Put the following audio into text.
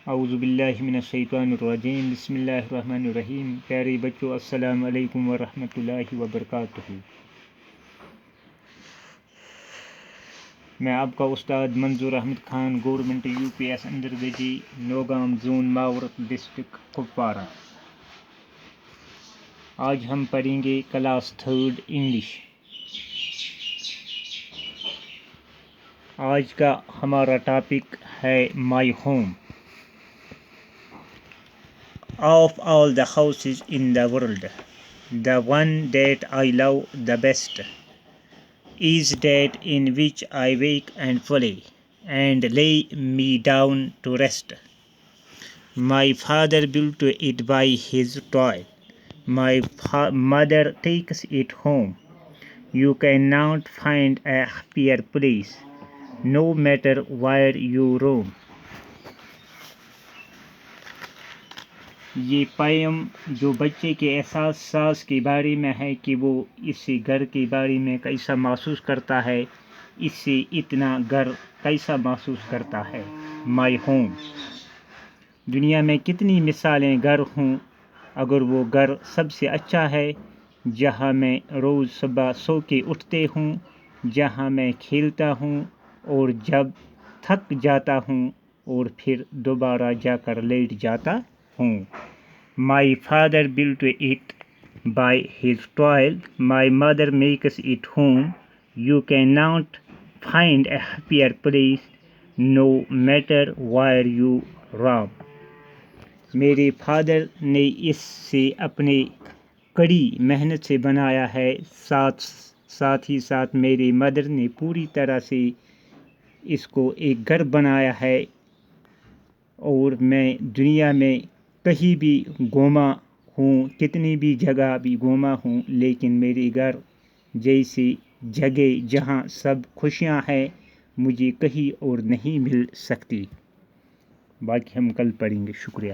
اعوذ باللہ من الشیطان الرجیم بسم اللہ الرحمن الرحیم۔ پیارے بچوں، السلام علیکم ورحمۃ اللہ وبرکاتہ۔ میں آپ کا استاد Manzoor Ahmad Khan, government UPS under Nowgam zone, Mawar district Kupwara. آج ہم پڑھیں گے کلاس 3 انگلش۔ آج کا ہمارا ٹاپک ہے my home. Of all the houses in the world, the one that I love the best is that in which I wake and play and lay me down to rest. My father built it by his toil. My mother takes it home. You cannot find a happier place, no matter where you roam. یہ poem جو بچے کے احساس کے بارے میں ہے کہ وہ اس سے گھر کے بارے میں کیسا محسوس کرتا ہے، اس سے اتنا گھر کیسا محسوس کرتا ہے۔ My home. دنیا میں کتنی مثالیں گھر ہوں، اگر وہ گھر سب سے اچھا ہے، جہاں میں روز صبح سو کے اٹھتے ہوں، جہاں میں کھیلتا ہوں اور جب تھک جاتا ہوں اور پھر دوبارہ جا کر لیٹ جاتا ہوں۔ My father built it by his toil. My mother makes it home. You cannot find a happier place, no matter where you roam. میرے فادر نے اس سے اپنے کڑی محنت سے بنایا ہے، ساتھ ہی ساتھ میری مدر نے پوری طرح سے اس کو ایک گھر بنایا ہے۔ اور میں دنیا میں کہیں بھی گھوما ہوں، کتنی بھی جگہ بھی گھوما ہوں، لیکن میرے گھر جیسی جگہ جہاں سب خوشیاں ہیں مجھے کہیں اور نہیں مل سکتی۔ باقی ہم کل پڑھیں گے۔ شکریہ۔